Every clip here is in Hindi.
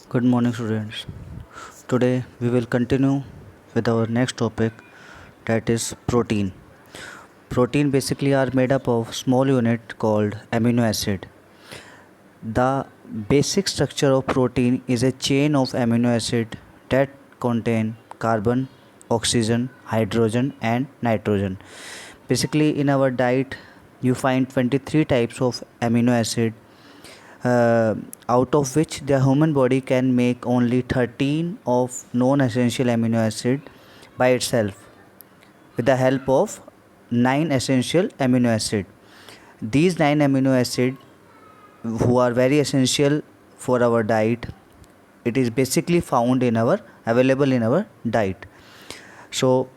Good morning, students. Today we will continue with our next topic, that is protein. Protein basically are made up of small unit called amino acid. The basic structure of protein is a chain of amino acid that contain carbon, oxygen, hydrogen and nitrogen. Basically in our diet you find 23 types of amino acid, out of which the human body can make only 13 of non-essential amino acid by itself with the help of 9 essential amino acid. These 9 amino acid who are very essential for our diet, it is basically found in our available in our diet. So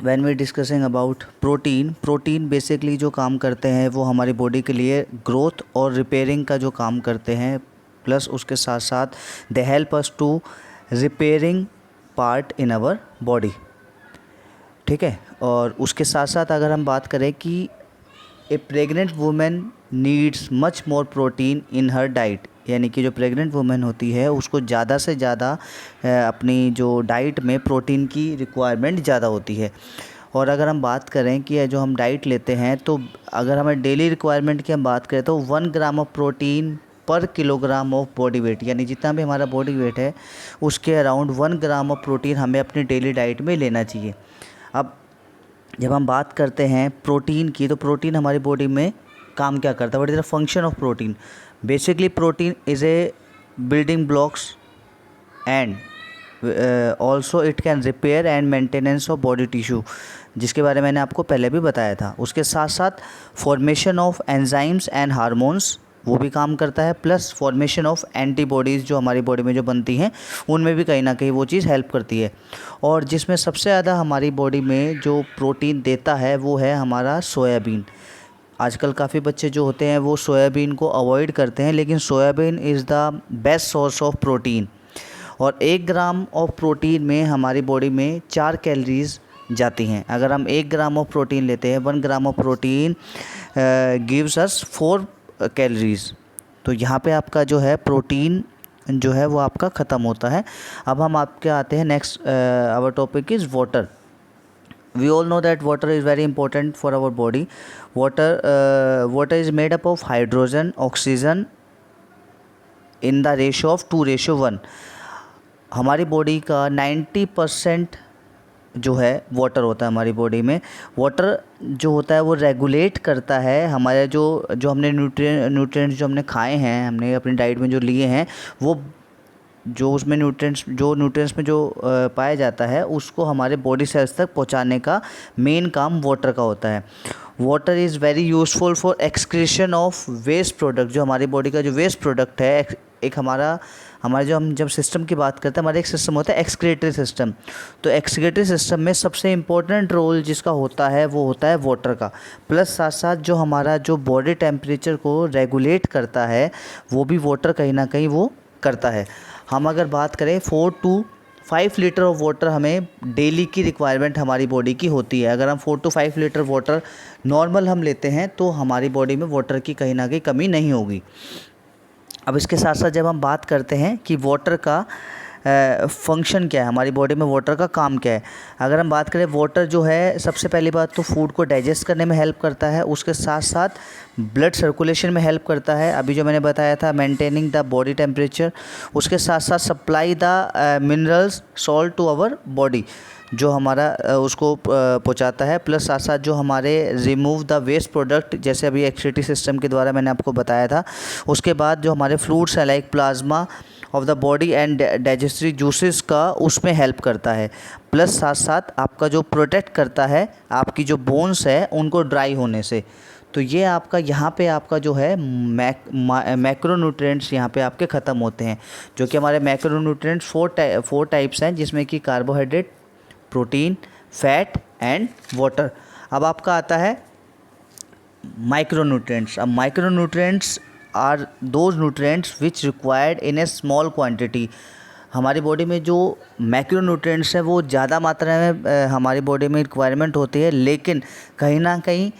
when we discussing about protein basically जो काम करते हैं वो हमारी बॉडी के लिए ग्रोथ और रिपेयरिंग का जो काम करते हैं, प्लस उसके साथ साथ they help us to repairing part in our body. ठीक है. और उसके साथ साथ अगर हम बात करें कि a pregnant women needs much more protein in her diet, यानी कि जो प्रेग्नेंट वुमेन होती है उसको ज़्यादा से ज़्यादा अपनी जो डाइट में प्रोटीन की रिक्वायरमेंट ज़्यादा होती है. और अगर हम बात करें कि जो हम डाइट लेते हैं, तो अगर हमें डेली रिक्वायरमेंट की हम बात करें तो 1 ग्राम ऑफ प्रोटीन पर किलोग्राम ऑफ बॉडी वेट, यानी जितना भी हमारा बॉडी वेट है उसके अराउंड 1 ग्राम ऑफ प्रोटीन हमें अपनी डेली डाइट में लेना चाहिए. अब जब हम बात करते हैं प्रोटीन की, तो प्रोटीन हमारी बॉडी में काम क्या करता है, what is the function of protein. Basically protein is a building blocks and also it can repair and maintenance of body tissue, जिसके बारे में मैंने आपको पहले भी बताया था. उसके साथ साथ formation of enzymes and hormones वो भी काम करता है, प्लस फॉर्मेशन ऑफ एंटीबॉडीज़ जो हमारी बॉडी में जो बनती हैं उनमें भी कहीं ना कहीं वो चीज़ हेल्प करती है. और जिसमें सबसे ज़्यादा हमारी बॉडी में जो प्रोटीन देता है वो है हमारा सोयाबीन. आजकल काफ़ी बच्चे जो होते हैं वो सोयाबीन को अवॉइड करते हैं, लेकिन soybean is the best source of protein. और 1 ग्राम ऑफ प्रोटीन में हमारी बॉडी में 4 कैलोरीज जाती हैं. अगर हम 1 ग्राम ऑफ प्रोटीन लेते हैं, 1 gram of protein gives us 4 calories. तो यहाँ पे आपका जो है प्रोटीन जो है वो आपका ख़त्म होता है. अब हम आपके आते हैं next, our topic is water. We all know that water is very important for our body. Water is made up of hydrogen, oxygen in the ratio of 2:1. हमारी बॉडी का 90% जो है वाटर होता है हमारी बॉडी में. वाटर जो होता है वो रेगुलेट करता है हमारे जो हमने न्यूट्रिएंट्स जो हमने खाए हैं, हमने अपनी डाइट में जो लिए हैं, वो जो उसमें न्यूट्रिएंट्स में जो पाया जाता है उसको हमारे बॉडी सेल्स तक पहुंचाने का मेन काम वाटर का होता है. Water is very useful for excretion of waste product. जो हमारी बॉडी का जो वेस्ट प्रोडक्ट है, एक हमारा जो हम जब सिस्टम की बात करते हैं, हमारा एक सिस्टम होता है एक्सक्रीटरी सिस्टम. तो एक्सक्रीटरी सिस्टम में सबसे इम्पोर्टेंट रोल जिसका होता है वो होता है वाटर का. प्लस साथ साथ जो हमारा जो बॉडी टेम्परेचर को रेगुलेट करता है वो भी वाटर कहीं ना कहीं वो करता है. हम अगर बात करें 4 to 5 लीटर ऑफ वाटर हमें डेली की रिक्वायरमेंट हमारी बॉडी की होती है. अगर हम 4 to 5 लीटर वाटर नॉर्मल हम लेते हैं तो हमारी बॉडी में वाटर की कहीं ना कहीं कमी नहीं होगी. अब इसके साथ साथ जब हम बात करते हैं कि वाटर का फंक्शन क्या है, हमारी बॉडी में वाटर का काम क्या है. अगर हम बात करें, वाटर जो है सबसे पहली बात तो फूड को डाइजेस्ट करने में हेल्प करता है. उसके साथ साथ ब्लड सर्कुलेशन में हेल्प करता है, अभी जो मैंने बताया था, मेंटेनिंग द बॉडी टेम्परेचर. उसके साथ साथ supply the minerals salt to our body, जो हमारा उसको पहुंचाता है. प्लस साथ साथ जो हमारे रिमूव द वेस्ट प्रोडक्ट, जैसे अभी एक्सक्रीटरी सिस्टम के द्वारा मैंने आपको बताया था. उसके बाद जो हमारे फ्लूइड्स हैं like plasma of the body and digestive juices का, उसमें हेल्प करता है. प्लस साथ साथ आपका जो प्रोटेक्ट करता है आपकी जो बोन्स है उनको ड्राई होने से. तो ये आपका यहाँ पे आपका जो है मैक्रोन्यूट्रिएंट्स यहाँ पे आपके ख़त्म होते हैं. जो कि हमारे मैक्रोन्यूट्रिएंट्स 4 टाइप्स हैं, जिसमें कि carbohydrate, protein, fat and water. अब आपका आता है माइक्रोन्यूट्रिएंट्स. अब micronutrients are those nutrients which required in a small quantity. हमारी बॉडी में जो मैक्रोन्यूट्रिएंट्स हैं वो ज़्यादा मात्रा में हमारी बॉडी में रिक्वायरमेंट होती है, लेकिन कहीं ना कहीं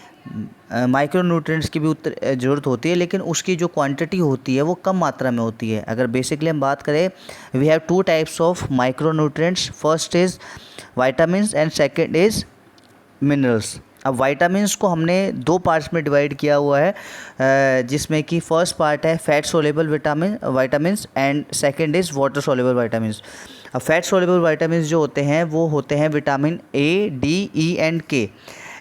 माइक्रो न्यूट्रिएंट्स की भी ज़रूरत होती है, लेकिन उसकी जो क्वांटिटी होती है वो कम मात्रा में होती है। अगर बेसिकली हम बात करें, we have two types of micro nutrients, first is vitamins and second is minerals. अब वाइटामिन्स को हमने दो पार्ट्स में डिवाइड किया हुआ है, जिसमें कि फर्स्ट पार्ट है fat soluble vitamins and second is water soluble vitamins. अब फैट सोलेबल वाइटामिन्स जो होते हैं वो होते हैं vitamin A, D, E and के,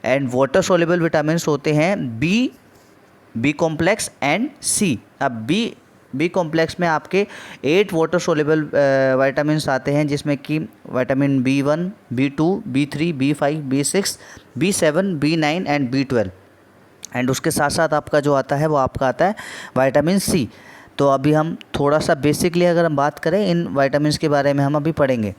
एंड वाटर सोलेबल विटामिन्स होते हैं बी कॉम्प्लेक्स एंड सी। अब बी कॉम्प्लेक्स में आपके 8 वाटर सोलेबल वाइटामिन्स आते हैं, जिसमें कि vitamin B1, B2, B3, B5, B6, B7, B9 and B12। And उसके साथ साथ आपका जो आता है वो आपका आता है विटामिन सी। तो अभी हम थोड़ा सा बेसिकली अगर हम बात करें इन विटामिन्स के बारे में हम अभी पढ़ेंगे।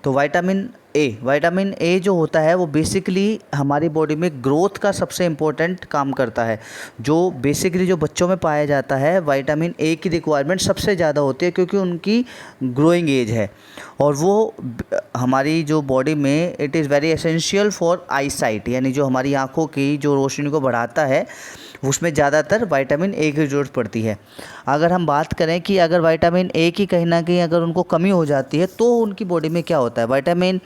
तो विटामिन ए जो होता है वो बेसिकली हमारी बॉडी में ग्रोथ का सबसे इम्पोर्टेंट काम करता है। जो बेसिकली जो बच्चों में पाया जाता है, विटामिन ए की रिक्वायरमेंट सबसे ज़्यादा होती है, क्योंकि उनकी ग्रोइंग एज है और वो हमारी जो बॉडी में it is very essential for I site, यानी जो हमारी आँखों की जो रोशनी को बढ़ाता है उसमें ज़्यादातर विटामिन ए की ज़रूरत पड़ती है। अगर हम बात करें कि अगर विटामिन ए की कहीं ना कहीं अगर उनको कमी हो जाती है तो उनकी बॉडी में क्या होता है, vitamin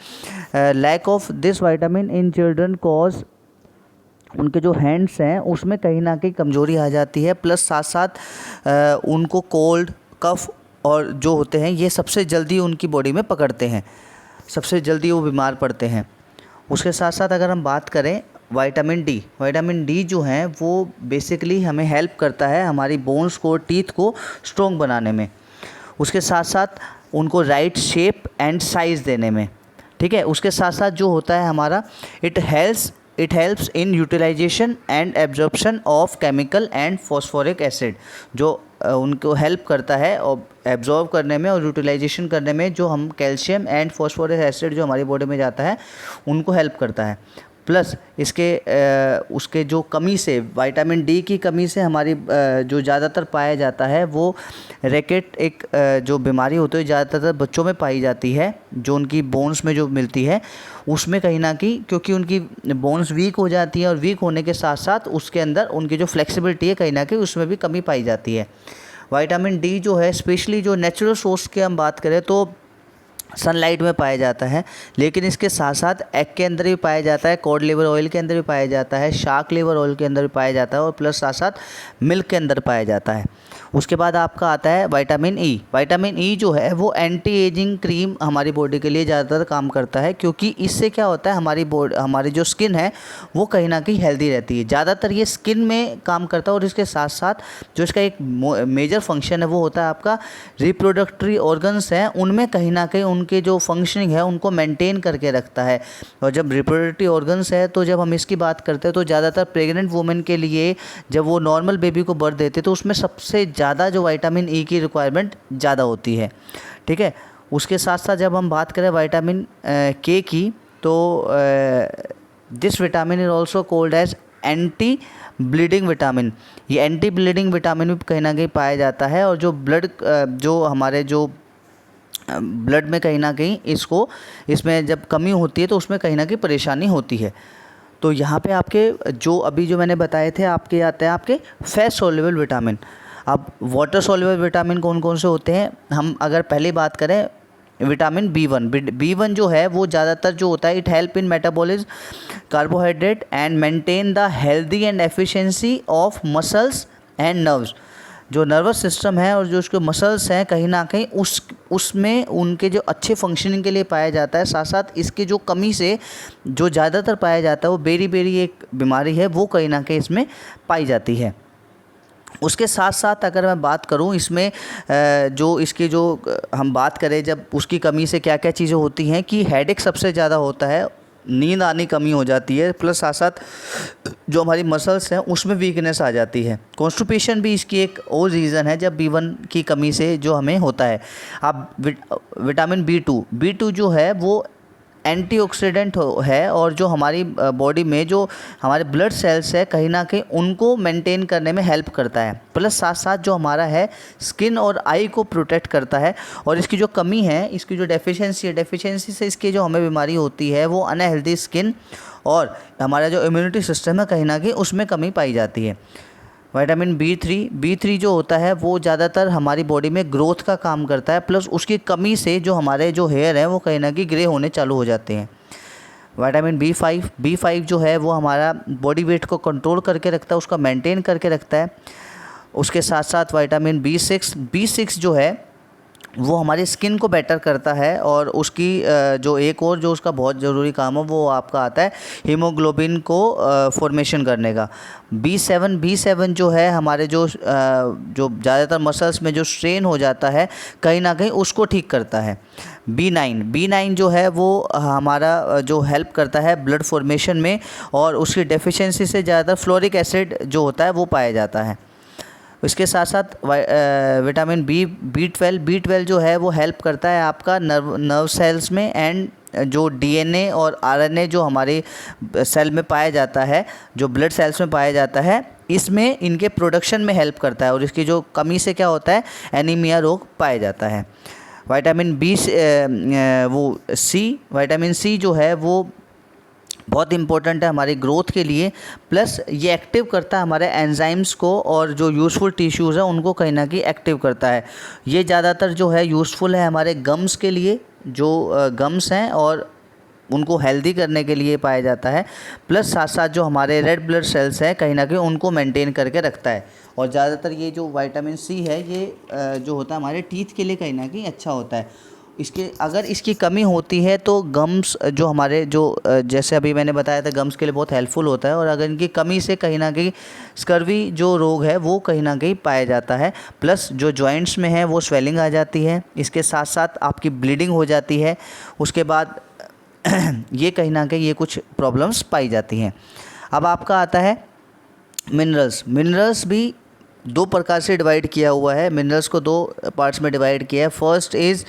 lack of this vitamin in children cause उनके जो हैंड्स हैं उसमें कहीं ना कहीं कमज़ोरी आ जाती है, प्लस साथ साथ उनको कोल्ड, कफ और जो होते हैं ये सबसे जल्दी उनकी बॉडी में पकड़ते हैं, सबसे जल्दी वो बीमार पड़ते हैं। उसके साथ साथ अगर हम बात करें विटामिन डी जो है वो बेसिकली हमें हेल्प करता है हमारी बोन्स को, टीथ को स्ट्रॉन्ग बनाने में, उसके साथ साथ उनको राइट शेप एंड साइज़ देने में। ठीक है, उसके साथ साथ जो होता है हमारा it helps in utilization and absorption of chemical and phosphoric acid, जो उनको हेल्प करता है और एब्जॉर्ब करने में और यूटिलाइजेशन करने में, जो हम कैल्शियम एंड फॉस्फोरिक एसिड जो हमारी बॉडी में जाता है उनको हेल्प करता है। प्लस उसके जो कमी से, विटामिन डी की कमी से हमारी जो ज़्यादातर पाया जाता है वो रैकेट एक जो बीमारी होती है ज़्यादातर बच्चों में पाई जाती है, जो उनकी बोन्स में जो मिलती है उसमें कहीं ना कहीं, क्योंकि उनकी बोन्स वीक हो जाती है और वीक होने के साथ साथ उसके अंदर उनकी जो फ्लेक्सिबिलिटी है कहीं ना कहीं उसमें भी कमी पाई जाती है। विटामिन डी जो है स्पेशली जो नेचुरल सोर्स की हम बात करें तो सनलाइट में पाया जाता है, लेकिन इसके साथ साथ एग के अंदर भी पाया जाता है, कॉड लिवर ऑयल के अंदर भी पाया जाता है, शार्क लिवर ऑयल के अंदर भी पाया जाता है और प्लस साथ साथ मिल्क के अंदर पाया जाता है। उसके बाद आपका आता है विटामिन ई जो है वो एंटी एजिंग क्रीम हमारी बॉडी के लिए ज़्यादातर काम करता है, क्योंकि इससे क्या होता है हमारी जो स्किन है वो कहीं ना कहीं हेल्दी रहती है। ज़्यादातर ये स्किन में काम करता है और इसके साथ साथ जो इसका एक मेजर फंक्शन है वो होता है आपका रिप्रोडक्टरी ऑर्गन्स हैं उनमें कहीं ना कहीं उनके जो फंक्शनिंग है उनको मेंटेन करके रखता है। और जब रिप्रोडक्टरी ऑर्गन्स है तो जब हम इसकी बात करते हैं तो ज़्यादातर प्रेग्नेंट वुमेन के लिए जब वो नॉर्मल बेबी को बर्थ देते तो उसमें सबसे ज़्यादा जो विटामिन ई की रिक्वायरमेंट ज़्यादा होती है। ठीक है, उसके साथ साथ जब हम बात करें विटामिन के की तो this vitamin is also called as anti bleeding vitamin. ये एंटी ब्लीडिंग विटामिन भी कहीं ना कहीं पाया जाता है और जो जो हमारे जो ब्लड में कहीं ना कहीं इसमें जब कमी होती है तो उसमें कहीं ना कहीं परेशानी होती है। तो यहाँ पे आपके जो अभी जो मैंने बताए थे आपके आते हैं आपके फैट सोल्युबल विटामिन। अब वाटर सोल्युबल विटामिन कौन कौन से होते हैं, हम अगर पहले बात करें विटामिन बी वन जो है वो ज़्यादातर जो होता है it help in metabolism carbohydrate and maintain the healthy and efficiency of muscles and nerves. जो नर्वस सिस्टम है और जो उसके मसल्स हैं कहीं ना कहीं उसमें उनके जो अच्छे फंक्शनिंग के लिए पाया जाता है। साथ साथ इसके जो कमी से जो ज़्यादातर पाया जाता है वो बेरी एक बीमारी है वो कहीं ना कहीं इसमें पाई जाती है। उसके साथ साथ अगर मैं बात करूं इसमें जो इसके जो हम बात करें जब उसकी कमी से क्या क्या चीज़ें होती हैं कि हेडेक सबसे ज़्यादा होता है, नींद आनी कमी हो जाती है, प्लस साथ साथ जो हमारी मसल्स हैं उसमें वीकनेस आ जाती है। कॉन्स्टिपेशन भी इसकी एक और रीज़न है जब B1 की कमी से जो हमें होता है। अब विटामिन B2 जो है वो एंटीऑक्सीडेंट है और जो हमारी बॉडी में जो हमारे ब्लड सेल्स है कहीं ना कहीं उनको मेंटेन करने में हेल्प करता है, प्लस साथ साथ जो हमारा है स्किन और आई को प्रोटेक्ट करता है। और इसकी जो कमी है, इसकी जो डेफिशिएंसी से इसकी जो हमें बीमारी होती है वो अनहेल्दी स्किन और हमारा जो इम्यूनिटी सिस्टम है कहीं ना कहीं उसमें कमी पाई जाती है। विटामिन बी थ्री जो होता है वो ज़्यादातर हमारी बॉडी में ग्रोथ का काम करता है, प्लस उसकी कमी से जो हमारे जो हेयर हैं वो कहीं ना कहीं ग्रे होने चालू हो जाते हैं। विटामिन बी फाइव जो है वो हमारा बॉडी वेट को कंट्रोल करके रखता है, उसका मेंटेन करके रखता है। उसके साथ साथ विटामिन बी सिक्स जो है वो हमारी स्किन को बेटर करता है, और उसकी जो एक और जो उसका बहुत ज़रूरी काम है वो आपका आता है हीमोग्लोबिन को फॉर्मेशन करने का। बी सेवन जो है हमारे जो ज़्यादातर मसल्स में जो स्ट्रेन हो जाता है कहीं ना कहीं उसको ठीक करता है। बी नाइन जो है वो हमारा जो हेल्प करता है ब्लड फॉर्मेशन में, और उसकी डेफिशिएंसी से ज़्यादातर फ्लोरिक एसिड जो होता है वो पाया जाता है। इसके साथ साथ विटामिन बी ट्वेल्व जो है वो हेल्प करता है आपका नर्व सेल्स में, एंड जो डीएनए और आरएनए जो हमारे सेल में पाया जाता है, जो ब्लड सेल्स में पाया जाता है, इसमें इनके प्रोडक्शन में हेल्प करता है, और इसकी जो कमी से क्या होता है एनीमिया रोग पाया जाता है। विटामिन सी जो है वो बहुत इंपॉर्टेंट है हमारी ग्रोथ के लिए, प्लस ये एक्टिव करता है हमारे एंजाइम्स को, और जो यूज़फुल टिश्यूज़ हैं उनको कहीं ना कहीं एक्टिव करता है। ये ज़्यादातर जो है यूज़फुल है हमारे गम्स के लिए, जो गम्स हैं और उनको हेल्दी करने के लिए पाया जाता है, प्लस साथ साथ जो हमारे रेड ब्लड सेल्स हैं कहीं ना कहीं उनको मेंटेन करके रखता है। और ज़्यादातर ये जो विटामिन सी है ये जो होता है हमारे टीथ के लिए कहीं ना कहीं अच्छा होता है। अगर इसकी कमी होती है तो गम्स जो हमारे जो जैसे अभी मैंने बताया था गम्स के लिए बहुत हेल्पफुल होता है, और अगर इनकी कमी से कहीं ना कहीं स्कर्वी जो रोग है वो कहीं ना कहीं पाया जाता है, प्लस जो जॉइंट्स में है वो स्वेलिंग आ जाती है, इसके साथ साथ आपकी ब्लीडिंग हो जाती है। उसके बाद ये कहीं ना कहीं ये कुछ प्रॉब्लम्स पाई जाती हैं। अब आपका आता है मिनरल्स भी दो प्रकार से डिवाइड किया हुआ है। मिनरल्स को दो पार्ट्स में डिवाइड किया है। First is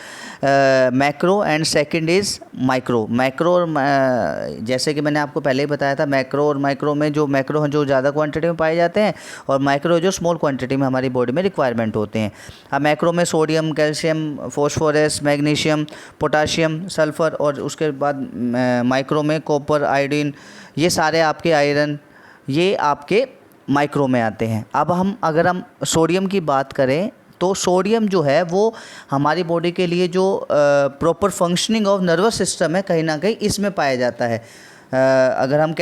macro and second is micro. Macro और जैसे कि मैंने आपको पहले ही बताया था, मैक्रो और माइक्रो में जो मैक्रो हैं जो ज़्यादा क्वांटिटी में पाए जाते हैं, और माइक्रो जो स्मॉल क्वांटिटी में हमारी बॉडी में रिक्वायरमेंट होते हैं। अब मैक्रो में sodium, calcium, phosphorus, magnesium, potassium, sulphur, और उसके बाद माइक्रो में कॉपर, आयोडीन, ये सारे आपके आयरन, ये आपके माइक्रो में आते हैं। अब अगर हम सोडियम की बात करें तो सोडियम जो है वो हमारी बॉडी के लिए जो proper functioning of nervous system है कहीं ना कहीं इसमें पाया जाता है। अगर हम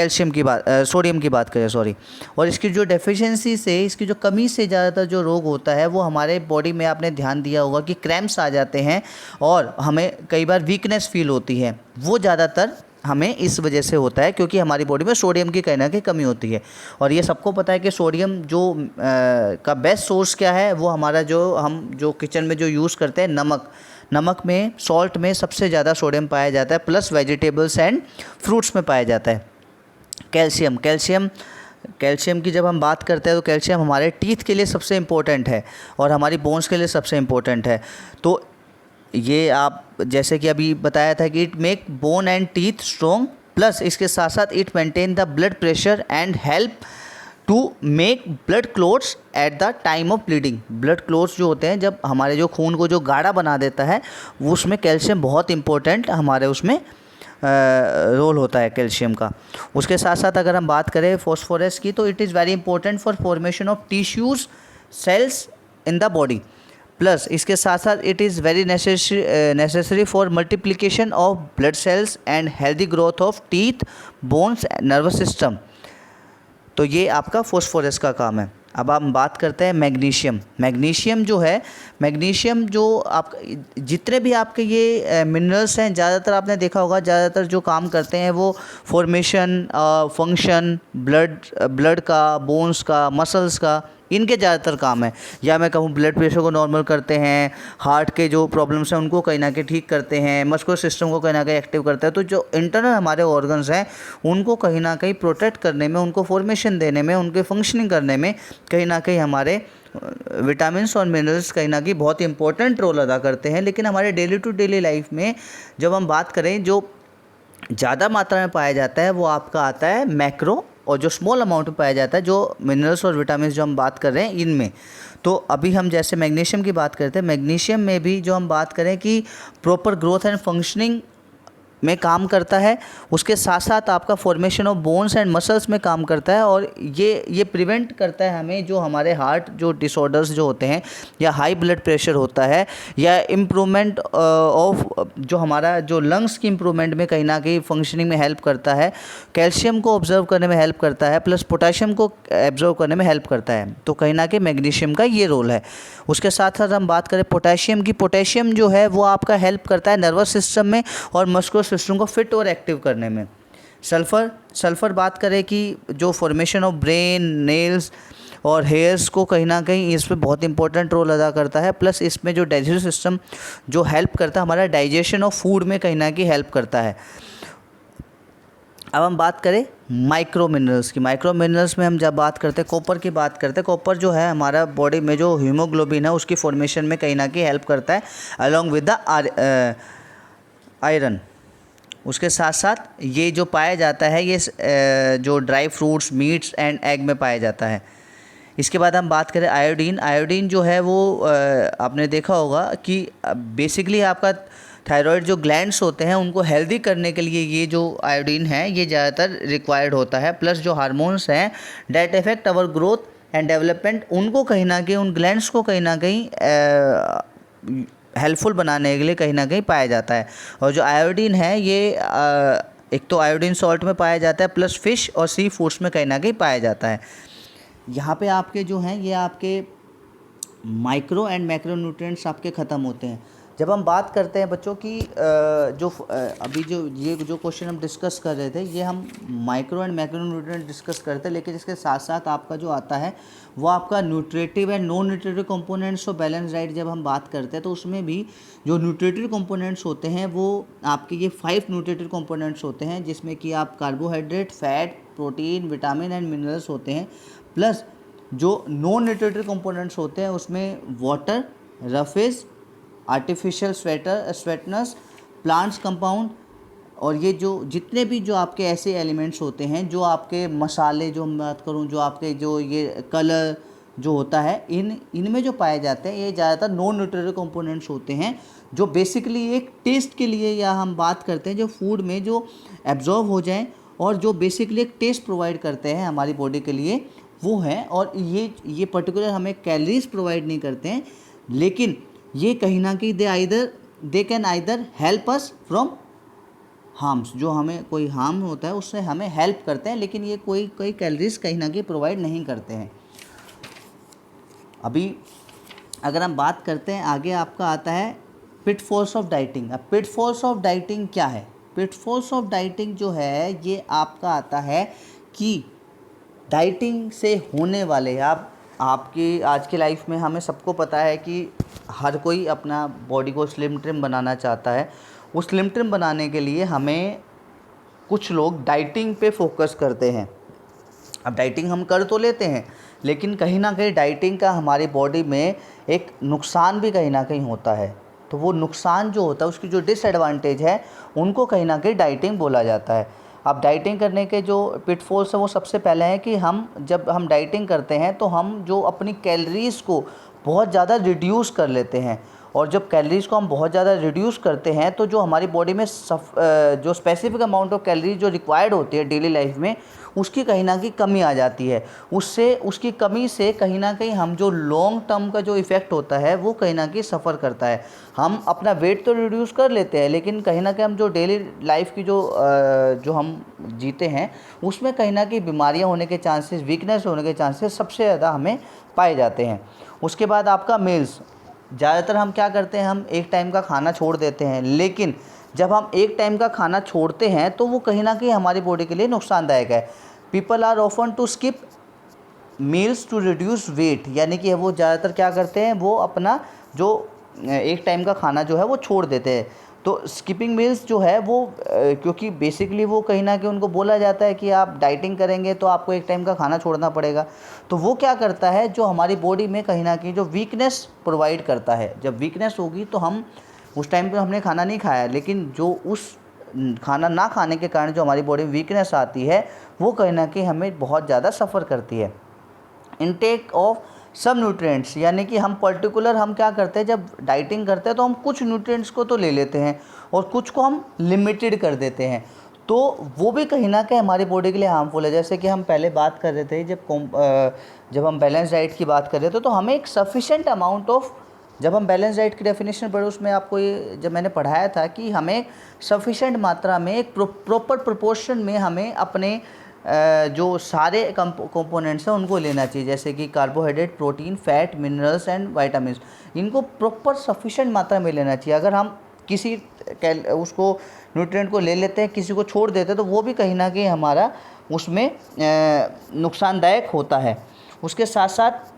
सोडियम की बात करें और इसकी जो डेफिशिएंसी से, इसकी जो कमी से ज़्यादातर जो रोग होता है वो हमारे बॉडी में, आपने ध्यान दिया होगा कि क्रैम्प्स आ जाते हैं और हमें कई बार वीकनेस फील होती है। वो ज़्यादातर हमें इस वजह से होता है क्योंकि हमारी बॉडी में सोडियम की कहीं ना कहीं कमी होती है। और ये सबको पता है कि सोडियम जो का बेस्ट सोर्स क्या है, वो हमारा हम जो किचन में जो यूज़ करते हैं नमक में, सॉल्ट में सबसे ज़्यादा सोडियम पाया जाता है, प्लस वेजिटेबल्स एंड फ्रूट्स में पाया जाता है। कैल्शियम की जब हम बात करते हैं तो कैल्शियम हमारे टीथ के लिए सबसे इम्पोर्टेंट है और हमारी बोन्स के लिए सबसे इम्पोर्टेंट है। तो ये आप जैसे कि अभी बताया था कि it make bone and teeth strong, plus इसके साथ साथ it maintain the blood pressure and help to make blood clots at the time of bleeding. Blood clots जो होते हैं, जब हमारे जो खून को जो गाढ़ा बना देता है, वो उसमें कैल्शियम बहुत इंपॉर्टेंट हमारे उसमें रोल होता है कैल्शियम का। उसके साथ साथ अगर हम बात करें फॉस्फोरस की, तो it is very important for formation of tissues cells in the body, plus इसके साथ साथ it is very necessary for multiplication of blood cells and healthy growth of teeth, bones, nervous system. तो ये आपका फॉस्फोरस का काम है। अब हम बात करते हैं मैग्नीशियम जो है, मैग्नीशियम जो आप जितने भी आपके ये मिनरल्स हैं, ज़्यादातर आपने देखा होगा, ज़्यादातर जो काम करते हैं वो फॉर्मेशन, फंक्शन, ब्लड का, बोन्स का, मसल्स का, इनके ज़्यादातर काम है। या मैं कहूँ ब्लड प्रेशर को नॉर्मल करते हैं, हार्ट के जो प्रॉब्लम्स हैं उनको कहीं ना कहीं ठीक करते हैं, मस्कुलर सिस्टम को कहीं ना कहीं एक्टिव करता है। तो जो इंटरनल हमारे ऑर्गन्स हैं उनको कहीं ना कहीं प्रोटेक्ट करने में, उनको फॉर्मेशन देने में, उनके फंक्शनिंग करने में कहीं ना कहीं हमारे विटामिन्स और मिनरल्स कहीं ना कहीं बहुत इंपॉर्टेंट रोल अदा करते हैं। लेकिन हमारे डेली टू डेली लाइफ में जब हम बात करें, जो ज़्यादा मात्रा में पाया जाता है वो आपका आता है मैक्रो, और जो स्मॉल अमाउंट में पाया जाता है जो मिनरल्स और विटामिन जो हम बात कर रहे हैं इनमें। तो अभी हम जैसे मैग्नीशियम की बात करते हैं, मैग्नीशियम में भी जो हम बात करें कि प्रॉपर ग्रोथ एंड फंक्शनिंग में काम करता है, उसके साथ साथ आपका formation of bones and muscles में काम करता है, और ये प्रिवेंट करता है हमें जो हमारे हार्ट जो डिसऑर्डर्स जो होते हैं, या हाई ब्लड प्रेशर होता है, या इम्प्रूवमेंट ऑफ जो हमारा जो लंग्स की इम्प्रूवमेंट में कहीं ना कहीं फंक्शनिंग में हेल्प करता है, कैल्शियम को ऑब्जर्व करने में हेल्प करता है, प्लस पोटाशियम को एब्जॉर्व करने में हेल्प करता है। तो कहीं ना कहीं मैग्नीशियम का ये रोल है। उसके साथ साथ हम बात करें पोटेशियम की, पोटेशियम जो है वो आपका हेल्प करता है नर्वस सिस्टम में और मस्कुलर सिस्टम को फिट और एक्टिव करने में। सल्फ़र बात करें कि जो फॉर्मेशन ऑफ ब्रेन, नेल्स और हेयर्स को कहीं ना कहीं इसमें बहुत इंपॉर्टेंट रोल अदा करता है। प्लस इसमें जो डाइजेस्टिव सिस्टम जो हेल्प करता है, हमारा डाइजेशन ऑफ फूड में कहीं ना कहीं हेल्प करता है। अब हम बात करें माइक्रो मिनरल्स की। माइक्रो मिनरल्स में हम जब बात करते हैं कॉपर की बात करते हैं, कॉपर जो है हमारा बॉडी में जो हीमोग्लोबिन है उसकी फॉर्मेशन में कहीं ना कहीं हेल्प करता है, अलॉन्ग विद द आयरन। उसके साथ साथ ये जो पाया जाता है ये जो dry fruits, meets and egg में पाया जाता है। इसके बाद हम बात करें आयोडीन। आयोडीन जो है वो आपने देखा होगा कि बेसिकली आपका थायराइड जो ग्लैंड्स होते हैं उनको हेल्दी करने के लिए ये जो आयोडीन है ये ज़्यादातर रिक्वायर्ड होता है। प्लस जो हार्मोन्स हैं that effect our growth and development, उनको कहीं ना कहीं उन ग्लैंड्स को कहीं ना कहीं हेल्पफुल बनाने के लिए कहीं ना कहीं पाया जाता है। और जो आयोडीन है ये एक तो आयोडीन सॉल्ट में पाया जाता है, प्लस फिश और सी फूड्स में कहीं ना कहीं पाया जाता है। यहाँ पे आपके जो हैं ये आपके माइक्रो एंड मैक्रो न्यूट्रिएंट्स आपके ख़त्म होते हैं। जब हम बात करते हैं बच्चों की अभी जो क्वेश्चन हम डिस्कस कर रहे थे ये हम micro and macro nutrient discuss करते हैं, लेकिन इसके साथ साथ आपका जो आता है वो आपका nutritive and non nutritive components of balance diet जब हम बात करते हैं तो उसमें भी जो न्यूट्रिटिव कंपोनेंट्स होते हैं वो आपके ये 5 न्यूट्रिटिव कंपोनेंट्स होते हैं, जिसमें कि आप carbohydrate, fat, protein, vitamin and minerals होते हैं। प्लस जो नॉन न्यूट्रिटिव कंपोनेंट्स होते हैं उसमें water, roughage, artificial sweeteners, plants compound, और ये जो जितने भी जो आपके ऐसे एलिमेंट्स होते हैं जो आपके मसाले, जो मैं बात करूँ जो आपके जो ये कलर जो होता है इनमें जो पाए जाते हैं ये ज़्यादातर नॉन न्यूट्रिटिव कंपोनेंट्स होते हैं, जो बेसिकली एक टेस्ट के लिए, या हम बात करते हैं जो फूड में जो एब्जॉर्ब हो जाएं और जो बेसिकली एक टेस्ट प्रोवाइड करते हैं हमारी बॉडी के लिए वो है। और ये पर्टिकुलर हमें कैलोरीज प्रोवाइड नहीं करते हैं, लेकिन ये कहीं ना कहीं they can either help us from harms, जो हमें कोई हार्म होता है उससे हमें हेल्प करते हैं, लेकिन ये कोई कैलोरीज कहीं ना कहीं प्रोवाइड नहीं करते हैं। अभी अगर हम बात करते हैं आगे आपका आता है पिटफॉल्स ऑफ डाइटिंग। अब पिटफॉल्स ऑफ डाइटिंग क्या है? पिटफॉल्स ऑफ डाइटिंग जो है ये आपका आता है कि डाइटिंग से होने वाले आपकी आज की लाइफ में हमें सबको पता है कि हर कोई अपना बॉडी को स्लिम ट्रिम बनाना चाहता है। उस स्लिम ट्रिम बनाने के लिए हमें कुछ लोग डाइटिंग पे फोकस करते हैं। अब डाइटिंग हम कर तो लेते हैं, लेकिन कहीं ना कहीं डाइटिंग का हमारी बॉडी में एक नुकसान भी कहीं ना कहीं होता है। तो वो नुकसान जो होता है उसकी जो डिसएडवांटेज है उनको कहीं ना कहीं डाइटिंग बोला जाता है। अब डाइटिंग करने के जो पिटफॉल्स हैं वो सबसे पहले है कि जब हम डाइटिंग करते हैं तो हम जो अपनी कैलोरीज़ को बहुत ज़्यादा रिड्यूस कर लेते हैं, और जब कैलोरीज़ को हम बहुत ज़्यादा रिड्यूस करते हैं तो जो हमारी बॉडी में जो स्पेसिफिक अमाउंट ऑफ कैलोरीज जो रिक्वायर्ड होती है डेली लाइफ में उसकी कहीं ना कहीं कमी आ जाती है। उसकी कमी से कहीं ना कहीं हम जो लॉन्ग टर्म का जो इफ़ेक्ट होता है वो कहीं ना कहीं सफ़र करता है। हम अपना वेट तो रिड्यूस कर लेते हैं, लेकिन कहीं ना कहीं हम जो डेली लाइफ की जो हम जीते हैं उसमें कहीं ना कहीं बीमारियां होने के चांसेस, वीकनेस होने के चांसेस सबसे ज़्यादा हमें पाए जाते हैं। उसके बाद आपका मील्स, ज़्यादातर हम क्या करते हैं, हम एक टाइम का खाना छोड़ देते हैं, लेकिन जब हम एक टाइम का खाना छोड़ते हैं तो वो कहीं ना कहीं हमारी बॉडी के लिए नुकसानदायक है। People are often to skip meals to reduce weight, यानी कि वो ज़्यादातर क्या करते हैं, वो अपना जो एक टाइम का खाना जो है वो छोड़ देते हैं। तो स्किपिंग मील्स जो है वो क्योंकि बेसिकली वो कहीं ना कहीं उनको बोला जाता है कि आप डाइटिंग करेंगे तो आपको एक टाइम का खाना छोड़ना पड़ेगा। तो वो क्या करता है, जो हमारी बॉडी में कहीं ना कहीं जो वीकनेस प्रोवाइड करता है, जब वीकनेस होगी तो हम उस टाइम पे हमने खाना नहीं खाया, लेकिन जो उस खाना ना खाने के कारण जो हमारी बॉडी में वीकनेस आती है वो कहीं ना कहीं हमें बहुत ज़्यादा सफ़र करती है। इनटेक ऑफ सब न्यूट्रिएंट्स, यानी कि हम क्या करते हैं, जब डाइटिंग करते हैं तो हम कुछ न्यूट्रिएंट्स को तो ले लेते हैं और कुछ को हम लिमिटेड कर देते हैं, तो वो भी कहीं ना कहीं हमारी बॉडी के लिए हार्मफुल है। जैसे कि हम पहले बात कर रहे थे, जब हम बैलेंस डाइट की बात कर रहे थे, तो हमें एक सफिशेंट अमाउंट ऑफ, जब हम बैलेंस डाइट की डेफिनेशन पढ़े उसमें आपको ये जब मैंने पढ़ाया था कि हमें सफिशेंट मात्रा में एक प्रॉपर प्रोपोर्शन में हमें अपने जो सारे कंपोनेंट्स हैं उनको लेना चाहिए, जैसे कि carbohydrate, protein, fat, minerals and vitamin, इनको प्रॉपर सफिशेंट मात्रा में लेना चाहिए। अगर हम किसी उसको न्यूट्रिएंट को ले लेते हैं, किसी को छोड़ देते हैं, तो वो भी कहीं ना कहीं हमारा उसमें नुकसानदायक होता है। उसके साथ साथ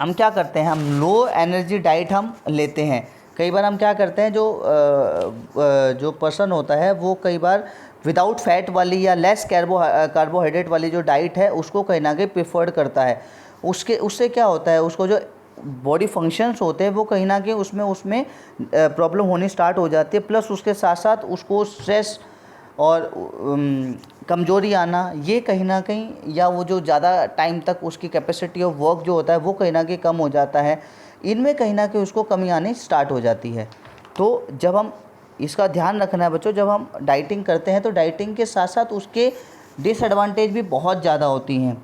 हम क्या करते हैं, हम लो एनर्जी डाइट हम लेते हैं। कई बार हम क्या करते हैं, जो पर्सन होता है वो कई बार विदाउट फैट वाली या लेस कार्बोहाइड्रेट वाली जो डाइट है उसको कहीं ना कहीं प्रेफर्ड करता है। उससे क्या होता है, उसको जो बॉडी फंक्शंस होते हैं वो कहीं ना कहीं उसमें प्रॉब्लम होनी स्टार्ट हो जाती है। प्लस उसके साथ साथ उसको स्ट्रेस और कमज़ोरी आना, ये कहीं ना कहीं, या वो जो ज़्यादा टाइम तक उसकी कैपेसिटी ऑफ वर्क जो होता है वो कहीं ना कहीं कम हो जाता है, इनमें कहीं ना कहीं उसको कमी आनी स्टार्ट हो जाती है। तो जब हम इसका ध्यान रखना है बच्चों, जब हम डाइटिंग करते हैं तो डाइटिंग के साथ साथ उसके डिसएडवांटेज भी बहुत ज़्यादा होती हैं।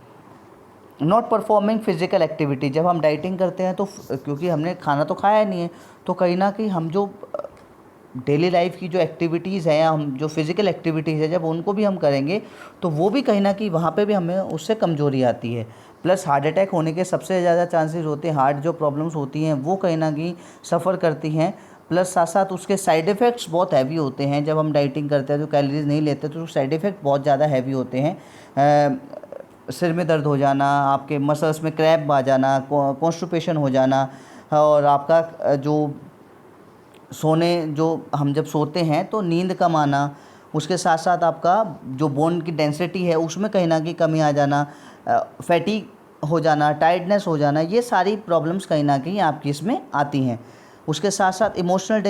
नॉट परफॉर्मिंग फिज़िकल एक्टिविटी, जब हम डाइटिंग करते हैं तो क्योंकि हमने खाना तो खाया नहीं है, तो कहीं ना कहीं हम जो डेली लाइफ की जो एक्टिविटीज़ हैं, हम जो फिज़िकल एक्टिविटीज़ है, जब उनको भी हम करेंगे तो वो भी कहीं ना कहीं वहाँ पे भी हमें उससे कमज़ोरी आती है। प्लस हार्ट अटैक होने के सबसे ज़्यादा चांसेस होते हैं, हार्ट जो प्रॉब्लम्स होती हैं वो कहीं ना कहीं सफ़र करती हैं। प्लस साथ साथ उसके साइड इफ़ेक्ट्स बहुत हैवी होते हैं। जब हम डाइटिंग करते हैं तो कैलोरीज नहीं लेते तो साइड इफ़ेक्ट बहुत ज़्यादा हैवी होते हैं। सिर में दर्द हो जाना, आपके मसल्स में क्रैम्प आ जाना, कॉन्स्टिपेशन हो जाना, और आपका जो हम जब सोते हैं तो नींद कम आना, उसके साथ साथ आपका जो बोन की डेंसिटी है उसमें कहीं ना कहीं कमी आ जाना, फैटीग हो जाना, टायर्डनेस हो जाना, ये सारी प्रॉब्लम्स कहीं ना कहीं आपकी इसमें आती हैं। उसके साथ साथ इमोशनल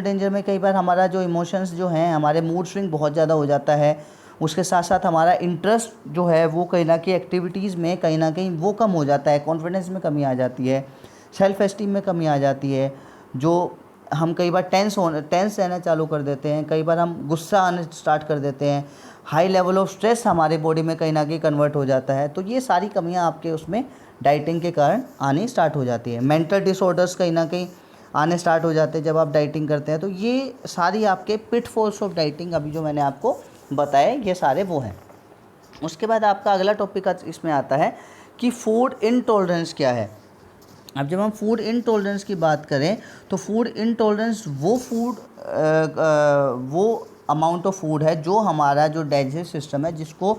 डेंजर में कई बार हमारा जो इमोशंस जो हैं, हमारे मूड स्विंग बहुत ज़्यादा हो जाता है। उसके साथ साथ हमारा इंटरेस्ट जो है वो कहीं ना कहीं एक्टिविटीज़ में कहीं ना कहीं वो कम हो जाता है, कॉन्फिडेंस में कमी आ जाती है, सेल्फ एस्टीम में कमी आ जाती है। जो हम कई बार टेंस रहना चालू कर देते हैं, कई बार हम गुस्सा आने स्टार्ट कर देते हैं, हाई लेवल ऑफ स्ट्रेस हमारे बॉडी में कहीं ना कहीं कन्वर्ट हो जाता है। तो ये सारी कमियां आपके उसमें डाइटिंग के कारण आनी स्टार्ट हो जाती है। मेंटल डिसऑर्डर्स कहीं ना कहीं आने स्टार्ट हो जाते हैं जब आप डाइटिंग करते हैं। तो ये सारी आपके पिटफॉल्स ऑफ डाइटिंग अभी जो मैंने आपको बताए ये सारे वो हैं। उसके बाद आपका अगला टॉपिक इसमें आता है कि फूड इनटॉलरेंस क्या है। अब जब हम फूड इनटॉलरेंस की बात करें तो फूड इनटॉलरेंस वो अमाउंट ऑफ फूड है जो हमारा जो डाइजेस्ट सिस्टम है जिसको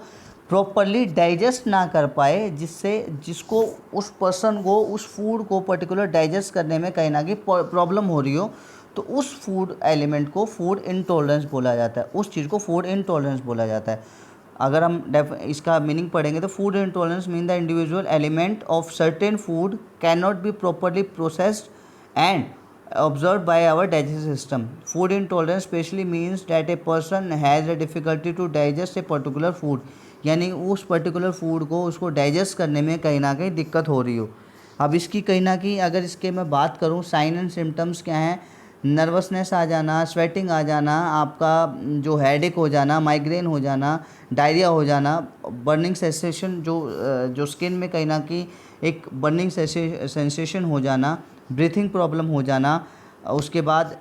प्रॉपरली डाइजेस्ट ना कर पाए, जिसको उस पर्सन को उस फूड को पर्टिकुलर डाइजेस्ट करने में कहीं ना कहीं प्रॉब्लम हो रही हो, तो उस फूड एलिमेंट को फूड इनटॉलरेंस बोला जाता है, उस चीज़ को फूड इनटॉलरेंस बोला जाता है। अगर हम इसका मीनिंग पढ़ेंगे तो food intolerance mean the individual element of certain food can not be properly processed and observed by our digestive system. Food intolerance specially means that a person has a difficulty to digest a particular food, यानी उस पर्टिकुलर फूड को उसको डाइजेस्ट करने में कहीं ना कहीं दिक्कत हो रही हो। अब इसकी कहीं ना कहीं अगर इसके मैं बात करूँ साइन एंड सिम्टम्स क्या हैं, नर्वसनेस आ जाना, स्वेटिंग आ जाना, आपका जो हेडेक हो जाना, माइग्रेन हो जाना, डायरिया हो जाना, बर्निंग सेंसेशन जो स्किन में कहीं ना कहीं एक बर्निंग सेंसेशन हो जाना, ब्रीथिंग प्रॉब्लम हो जाना, उसके बाद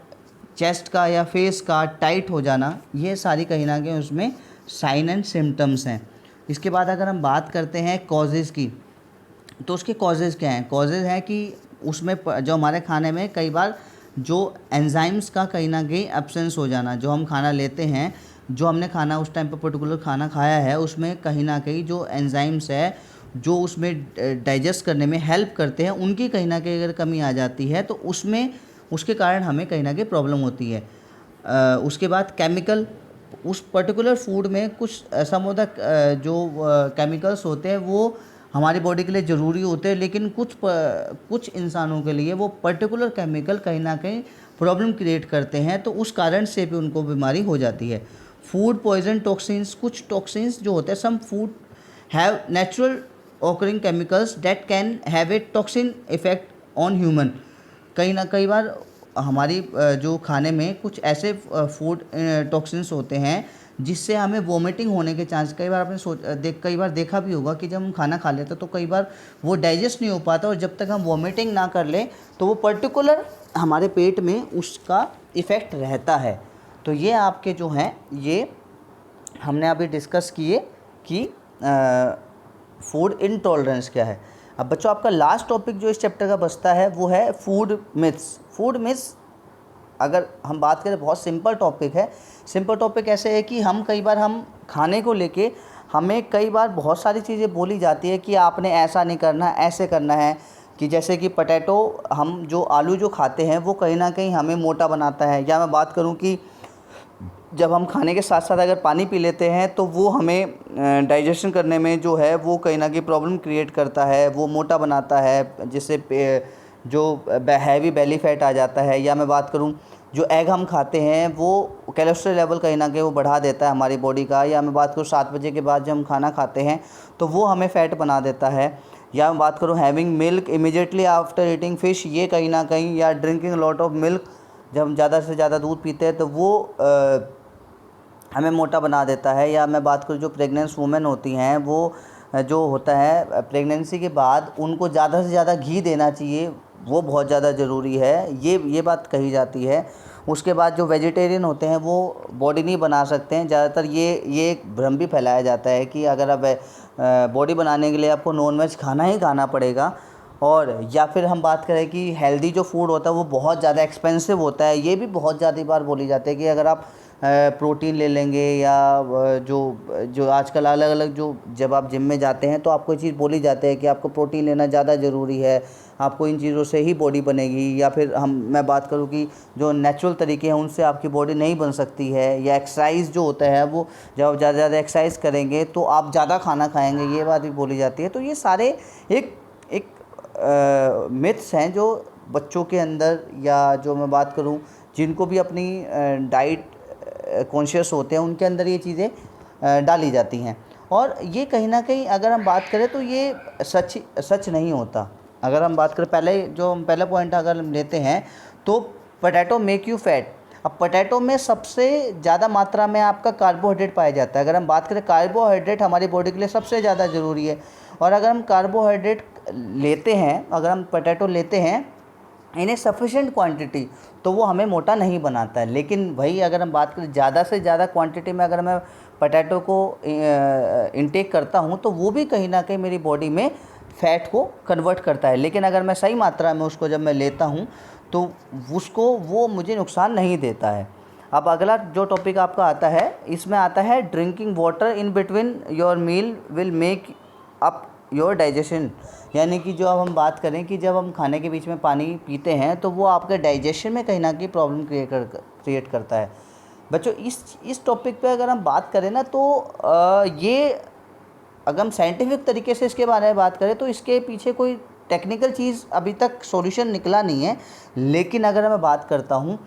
चेस्ट का या फेस का टाइट हो जाना, ये सारी कहीं ना कहीं उसमें साइन एंड सिम्टम्स हैं। इसके बाद अगर हम बात करते हैं कॉजेज़ की, तो उसके कॉजेज़ क्या हैं। कॉजेज़ हैं कि उसमें जो हमारे खाने में कई बार जो एंजाइम्स का कहीं ना कहीं एब्सेंस हो जाना, जो हम खाना लेते हैं, जो हमने खाना उस टाइम पर पर्टिकुलर खाना खाया है उसमें कहीं ना कहीं जो एंजाइम्स है जो उसमें डाइजेस्ट करने में हेल्प करते हैं, उनकी कहीं ना कहीं अगर कमी आ जाती है तो उसके कारण हमें कहीं ना कहीं प्रॉब्लम होती है। उसके बाद केमिकल, उस पर्टिकुलर फूड में कुछ समोदा जो केमिकल्स होते हैं वो हमारी बॉडी के लिए ज़रूरी होते हैं, लेकिन कुछ इंसानों के लिए वो पर्टिकुलर केमिकल कहीं ना कहीं प्रॉब्लम क्रिएट करते हैं, तो उस कारण से भी उनको बीमारी हो जाती है। फूड पॉइजन टॉक्सिन्स, कुछ टॉक्सिन्स जो होते हैं, some food have natural occurring chemicals that can have a toxin effect on human. कई बार हमारी जो खाने में कुछ ऐसे फूड टॉक्सिन्स होते हैं जिससे हमें वोमिटिंग होने के चांस, कई बार आपने कई बार देखा भी होगा कि जब हम खाना खा लेते हैं तो कई बार वो डाइजेस्ट नहीं हो पाता, और जब तक हम वोमिटिंग ना कर लें तो वो पर्टिकुलर हमारे पेट में उसका इफ़ेक्ट रहता है। तो ये आपके जो हैं ये हमने अभी डिस्कस किए कि फूड इंटॉलरेंस क्या है। अब बच्चों आपका लास्ट टॉपिक जो इस चैप्टर का बचता है वो है फूड मिथ्स। फूड मिथ्स अगर हम बात करें बहुत सिंपल टॉपिक है। सिंपल टॉपिक ऐसे है कि हम कई बार हम खाने को लेके हमें कई बार बहुत सारी चीज़ें बोली जाती है कि आपने ऐसा नहीं करना, ऐसे करना है। कि जैसे कि पोटैटो, हम जो आलू जो खाते हैं वो कहीं ना कहीं हमें मोटा बनाता है। या मैं बात करूं कि जब हम खाने के साथ साथ अगर पानी पी लेते हैं तो वो हमें डाइजेशन करने में जो है वो कहीं ना कहीं प्रॉब्लम क्रिएट करता है, वो मोटा बनाता है, जिससे जो हैवी बेली फैट आ जाता है। या मैं बात करूं जो एग हम खाते हैं वो कोलेस्ट्रॉल लेवल कहीं ना कहीं वो बढ़ा देता है हमारी बॉडी का। या मैं बात करूं 7 बजे के बाद जब हम खाना खाते हैं तो वो हमें फ़ैट बना देता है। या मैं बात करूं having milk immediately after eating fish, ये कहीं ना कहीं, या ड्रिंकिंग लॉट ऑफ मिल्क, जब हम ज़्यादा से ज़्यादा दूध पीते हैं तो वो हमें मोटा बना देता है। या मैं बात करूँ जो प्रेग्नेंट वुमेन होती हैं वो जो होता है प्रेगनेंसी के बाद उनको ज़्यादा से ज़्यादा घी देना चाहिए, वो बहुत ज़्यादा ज़रूरी है, ये बात कही जाती है। उसके बाद जो वेजिटेरियन होते हैं वो बॉडी नहीं बना सकते हैं। ज़्यादातर ये एक भ्रम भी फैलाया जाता है कि अगर आप बॉडी बनाने के लिए आपको नॉन वेज खाना ही खाना पड़ेगा। और या फिर हम बात करें कि हेल्दी जो फूड होता है वो बहुत ज़्यादा एक्सपेंसिव होता है। ये भी बहुत ज़्यादा बार बोली जाती है कि अगर आप प्रोटीन ले लेंगे, या जो आजकल अलग अलग जो जब आप जिम में जाते हैं तो आपको ये चीज़ बोली जाती है कि आपको प्रोटीन लेना ज़्यादा ज़रूरी है, आपको इन चीज़ों से ही बॉडी बनेगी। या फिर मैं बात करूँ कि जो नेचुरल तरीके हैं उनसे आपकी बॉडी नहीं बन सकती है। या एक्सरसाइज जो होता है वो जब आप ज़्यादा ज़्यादा एक्सरसाइज करेंगे तो आप ज़्यादा खाना खाएँगे, ये बात भी बोली जाती है। तो ये सारे एक मिथ्स हैं जो बच्चों के अंदर, या जो मैं बात करूं जिनको भी अपनी डाइट कॉन्शियस होते हैं उनके अंदर ये चीज़ें डाली जाती हैं। और ये कहीं ना कहीं अगर हम बात करें तो ये सच नहीं होता। अगर हम बात करें पहला पॉइंट अगर हम लेते हैं तो पोटैटो मेक यू फैट। अब पोटैटो में सबसे ज़्यादा मात्रा में आपका कार्बोहाइड्रेट पाया जाता है। अगर हम बात करें कार्बोहाइड्रेट हमारी बॉडी के लिए सबसे ज़्यादा ज़रूरी है। और अगर हम कार्बोहाइड्रेट लेते हैं, अगर हम पोटैटो लेते हैं इन ए सफिशेंट क्वांटिटी तो वो हमें मोटा नहीं बनाता है। लेकिन वही अगर हम बात करें ज़्यादा से ज़्यादा क्वांटिटी में अगर मैं पोटैटो को इनटेक करता हूँ तो वो भी कहीं ना कहीं मेरी बॉडी में फ़ैट को कन्वर्ट करता है। लेकिन अगर मैं सही मात्रा में उसको जब मैं लेता हूँ तो वो मुझे नुकसान नहीं देता है। अब अगला जो टॉपिक आपका आता है इसमें आता है drinking water in between your meal will make up your digestion. यानी कि जो अब हम बात करें कि जब हम खाने के बीच में पानी पीते हैं तो वो आपके डाइजेशन में कहीं ना कहीं प्रॉब्लम क्रिएट करता है। बच्चों इस टॉपिक पे अगर हम बात करें ना तो ये अगर हम साइंटिफिक तरीके से इसके बारे में बात करें तो इसके पीछे कोई टेक्निकल चीज़ अभी तक सॉल्यूशन निकला नहीं है। लेकिन अगर मैं बात करता हूँ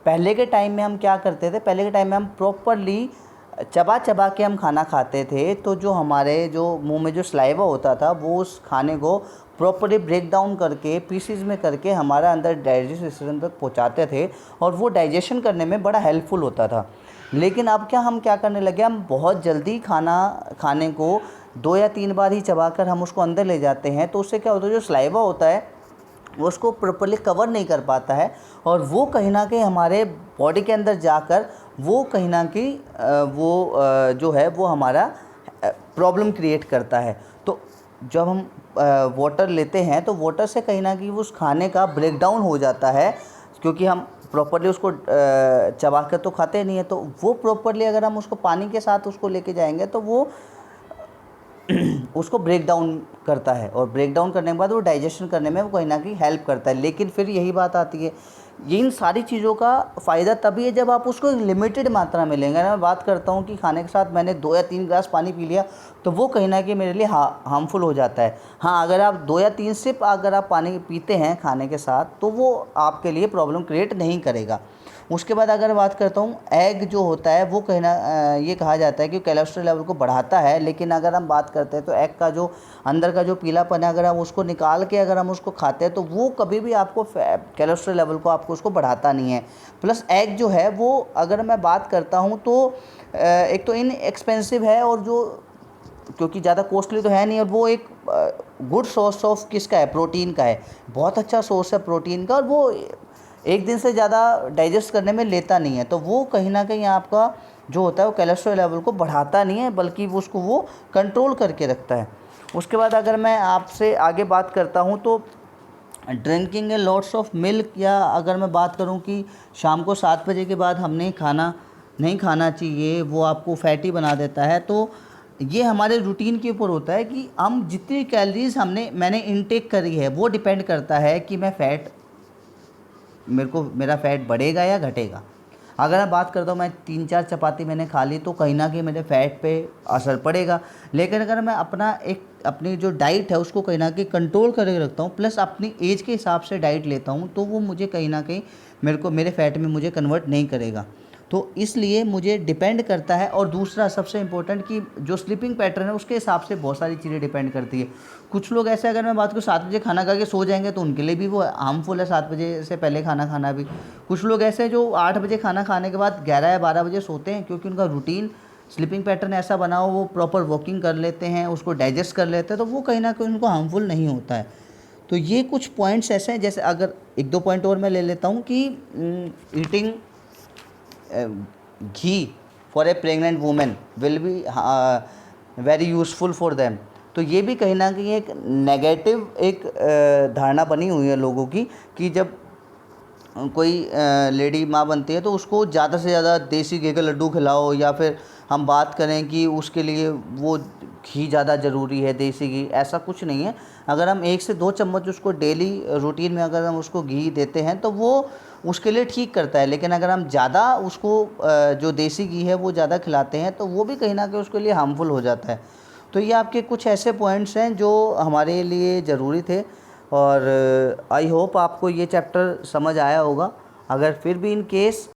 पहले के टाइम में हम क्या करते थे, पहले के टाइम में हम प्रॉपरली चबा चबा के हम खाना खाते थे। तो जो हमारे जो मुंह में जो सलाइवा होता था वो उस खाने को प्रॉपरली ब्रेक डाउन करके पीसीज में करके हमारा अंदर डाइजेस्टिव सिस्टम तक पहुंचाते थे और वो डाइजेशन करने में बड़ा हेल्पफुल होता था। लेकिन अब हम क्या करने लगे, हम बहुत जल्दी खाने को 2 या 3 बार ही चबाकर हम उसको अंदर ले जाते हैं। तो उससे क्या होता है, जो सलाइवा होता है वो उसको प्रॉपरली कवर नहीं कर पाता है और वो कहीं ना कहीं हमारे बॉडी के अंदर जाकर वो कहीं ना कहीं जो है वो हमारा प्रॉब्लम क्रिएट करता है। तो जब हम वाटर लेते हैं तो वाटर से कहीं ना कहीं उस खाने का ब्रेक डाउन हो जाता है, क्योंकि हम प्रॉपरली उसको चबा कर तो खाते नहीं है। तो वो प्रॉपरली अगर हम उसको पानी के साथ उसको लेके जाएंगे तो वो उसको ब्रेक डाउन करता है और ब्रेक डाउन करने के बाद वो डाइजेशन करने में वो कहीं ना कहीं हेल्प करता है। लेकिन फिर यही बात आती है, इन सारी चीज़ों का फ़ायदा तभी है जब आप उसको लिमिटेड मात्रा में लेंगे। मैं बात करता हूँ कि खाने के साथ मैंने 2 या 3 ग्लास पानी पी लिया तो वो कहीं ना कहीं मेरे लिए हार्मफुल हो जाता है। हाँ, अगर आप 2 या 3 सिप अगर आप पानी पीते हैं खाने के साथ तो वो आपके लिए प्रॉब्लम क्रिएट नहीं करेगा। उसके बाद अगर बात करता हूँ एग जो होता है वो कहीं ना ये कहा जाता है कि कोलेस्ट्रॉल लेवल को बढ़ाता है। लेकिन अगर हम बात करते हैं तो एग का जो अंदर का जो पीलापन है अगर हम उसको निकाल के अगर हम उसको खाते हैं तो वो कभी भी आपको कोलेस्ट्रॉल लेवल को आपके आपको उसको बढ़ाता नहीं है। प्लस एग जो है वो अगर मैं बात करता हूँ तो एक तो इनएक्सपेंसिव है, और जो क्योंकि ज़्यादा कॉस्टली तो है नहीं, और वो एक गुड सोर्स ऑफ किसका है, प्रोटीन का है। बहुत अच्छा सोर्स है प्रोटीन का, और वो एक दिन से ज़्यादा डाइजेस्ट करने में लेता नहीं है, तो वो कहीं ना कहीं आपका जो होता है वो कोलेस्ट्रॉल लेवल को बढ़ाता नहीं है, बल्कि वो उसको वो कंट्रोल करके रखता है। उसके बाद अगर मैं आपसे आगे बात करता हूँ तो drinking A lots of milk, या अगर मैं बात करूँ कि शाम को 7 बजे के बाद हमने खाना नहीं खाना चाहिए, वो आपको फैटी बना देता है, तो ये हमारे रूटीन के ऊपर होता है कि हम जितनी कैलोरीज मैंने इनटेक करी है, वो डिपेंड करता है कि मेरा फैट बढ़ेगा या घटेगा। अगर मैं बात करता हूँ मैं 3-4 चपाती मैंने खा ली, तो कहीं ना कहीं मेरे फैट पे असर पड़ेगा। लेकिन अगर मैं अपनी जो डाइट है उसको कहीं ना कहीं कंट्रोल करके रखता हूँ, प्लस अपनी एज के हिसाब से डाइट लेता हूँ, तो वो मुझे कहीं ना कहीं मेरे फैट में मुझे कन्वर्ट नहीं करेगा। तो इसलिए मुझे डिपेंड करता है। और दूसरा सबसे इम्पोर्टेंट कि जो स्लीपिंग पैटर्न है उसके हिसाब से बहुत सारी चीज़ें डिपेंड करती है। कुछ लोग ऐसे, अगर मैं बात करूँ 7 बजे खाना खा के सो जाएंगे, तो उनके लिए भी वो हार्मफुल है 7 बजे से पहले खाना खाना भी। कुछ लोग ऐसे हैं जो 8 बजे खाना खाने के बाद 11 या 12 बजे सोते हैं, क्योंकि उनका रूटीन स्लीपिंग पैटर्न ऐसा बना हो, वो प्रॉपर वॉकिंग कर लेते हैं, उसको डाइजेस्ट कर लेते हैं, तो वो कहीं ना कहीं उनको हार्मफुल नहीं होता है। तो ये कुछ पॉइंट्स ऐसे हैं, जैसे अगर 1-2 पॉइंट और मैं ले लेता हूँ कि eating ghee for a pregnant women will be very useful for them. तो ये भी कहीं ना कहीं एक नेगेटिव धारणा बनी हुई है लोगों की, कि जब कोई लेडी माँ बनती है तो उसको ज़्यादा से ज़्यादा देसी घी के लड्डू खिलाओ, या फिर हम बात करें कि उसके लिए वो घी ज़्यादा ज़रूरी है, देसी घी। ऐसा कुछ नहीं है। अगर हम 1 से 2 चम्मच उसको डेली रूटीन में अगर हम उसको घी देते हैं तो वो उसके लिए ठीक करता है। लेकिन अगर हम ज़्यादा उसको जो देसी घी है वो ज़्यादा खिलाते हैं, तो वो भी कहीं ना कहीं उसके लिए हार्मफुल हो जाता है। तो ये आपके कुछ ऐसे पॉइंट्स हैं जो हमारे लिए ज़रूरी थे, और आई होप आपको ये चैप्टर समझ आया होगा। अगर फिर भी इन केस